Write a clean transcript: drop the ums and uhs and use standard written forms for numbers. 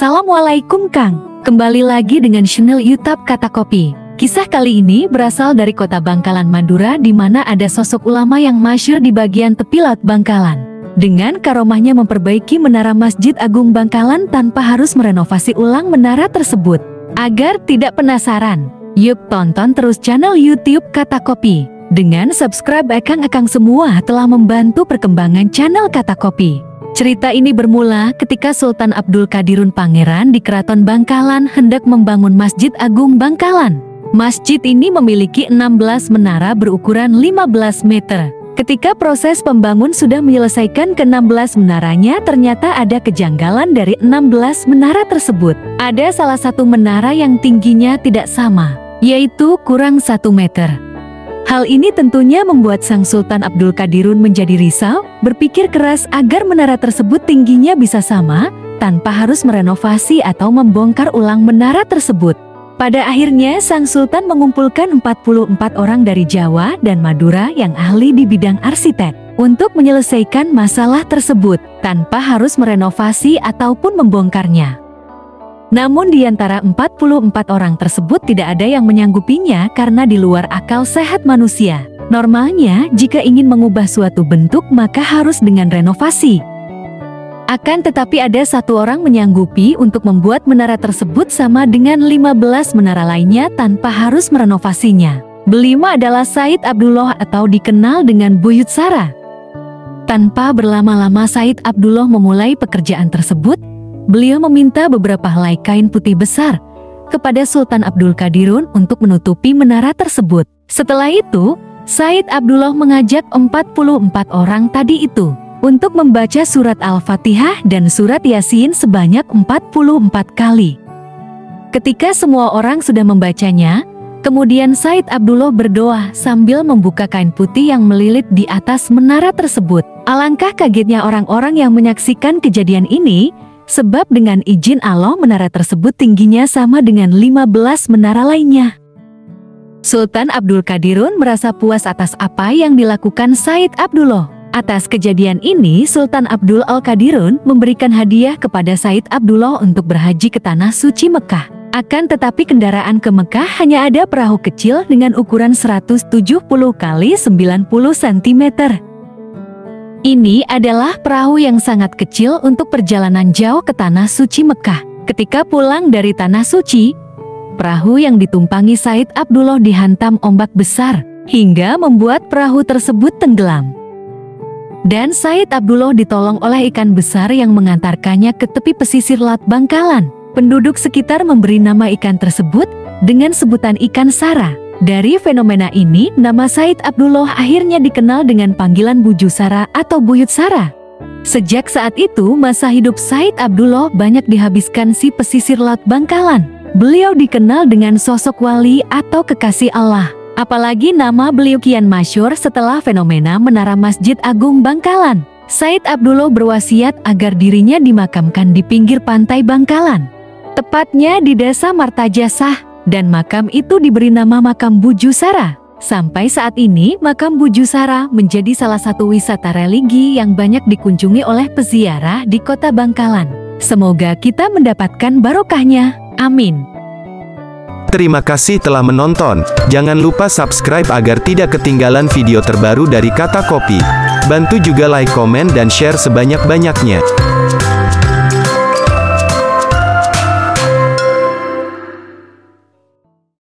Assalamualaikum Kang. Kembali lagi dengan channel YouTube Kata Kopi. Kisah kali ini berasal dari kota Bangkalan, Madura, di mana ada sosok ulama yang masyhur di bagian tepi laut Bangkalan. Dengan karomahnya memperbaiki menara Masjid Agung Bangkalan tanpa harus merenovasi ulang menara tersebut. Agar tidak penasaran, yuk tonton terus channel YouTube Kata Kopi. Dengan subscribe akang-akang semua telah membantu perkembangan channel Kata Kopi. Cerita ini bermula ketika Sultan Abdul Qadirun Pangeran di Keraton Bangkalan hendak membangun Masjid Agung Bangkalan. Masjid ini memiliki 16 menara berukuran 15 meter. Ketika proses pembangun sudah menyelesaikan ke-16 menaranya, ternyata ada kejanggalan dari 16 menara tersebut. Ada salah satu menara yang tingginya tidak sama, yaitu kurang 1 meter. Hal ini tentunya membuat Sang Sultan Abdul Qadirun menjadi risau, berpikir keras agar menara tersebut tingginya bisa sama, tanpa harus merenovasi atau membongkar ulang menara tersebut. Pada akhirnya Sang Sultan mengumpulkan 44 orang dari Jawa dan Madura yang ahli di bidang arsitek untuk menyelesaikan masalah tersebut, tanpa harus merenovasi ataupun membongkarnya. Namun di antara 44 orang tersebut tidak ada yang menyanggupinya karena di luar akal sehat manusia. Normalnya jika ingin mengubah suatu bentuk maka harus dengan renovasi. Akan tetapi ada satu orang menyanggupi untuk membuat menara tersebut sama dengan 15 menara lainnya tanpa harus merenovasinya. Beliau adalah Said Abdullah atau dikenal dengan Buyut Sara. Tanpa berlama-lama Said Abdullah memulai pekerjaan tersebut. Beliau meminta beberapa helai kain putih besar kepada Sultan Abdul Qadirun untuk menutupi menara tersebut. Setelah itu, Said Abdullah mengajak 44 orang tadi itu untuk membaca surat Al-Fatihah dan surat Yasin sebanyak 44 kali. Ketika semua orang sudah membacanya, kemudian Said Abdullah berdoa sambil membuka kain putih yang melilit di atas menara tersebut. Alangkah kagetnya orang-orang yang menyaksikan kejadian ini, sebab dengan izin Allah menara tersebut tingginya sama dengan 15 menara lainnya. Sultan Abdul Qadirun merasa puas atas apa yang dilakukan Said Abdullah. Atas kejadian ini Sultan Abdul Qadirun memberikan hadiah kepada Said Abdullah untuk berhaji ke Tanah Suci Mekah. Akan tetapi kendaraan ke Mekah hanya ada perahu kecil dengan ukuran 170 x 90 cm. Ini adalah perahu yang sangat kecil untuk perjalanan jauh ke Tanah Suci Mekah. Ketika pulang dari Tanah Suci, perahu yang ditumpangi Said Abdullah dihantam ombak besar, hingga membuat perahu tersebut tenggelam. Dan Said Abdullah ditolong oleh ikan besar yang mengantarkannya ke tepi pesisir laut Bangkalan. Penduduk sekitar memberi nama ikan tersebut dengan sebutan ikan Sara. Dari fenomena ini, nama Said Abdullah akhirnya dikenal dengan panggilan Buju Sara atau Buyut Sara. Sejak saat itu, masa hidup Said Abdullah banyak dihabiskan si pesisir laut Bangkalan. Beliau dikenal dengan sosok wali atau kekasih Allah. Apalagi nama beliau kian masyhur setelah fenomena menara Masjid Agung Bangkalan. Said Abdullah berwasiat agar dirinya dimakamkan di pinggir pantai Bangkalan, tepatnya di Desa Martajasah. Dan makam itu diberi nama Makam Buju Sara. Sampai saat ini, Makam Buju Sara menjadi salah satu wisata religi yang banyak dikunjungi oleh peziarah di kota Bangkalan. Semoga kita mendapatkan barokahnya. Amin. Terima kasih telah menonton. Jangan lupa subscribe agar tidak ketinggalan video terbaru dari Kata Kopi. Bantu juga like, komen, dan share sebanyak-banyaknya.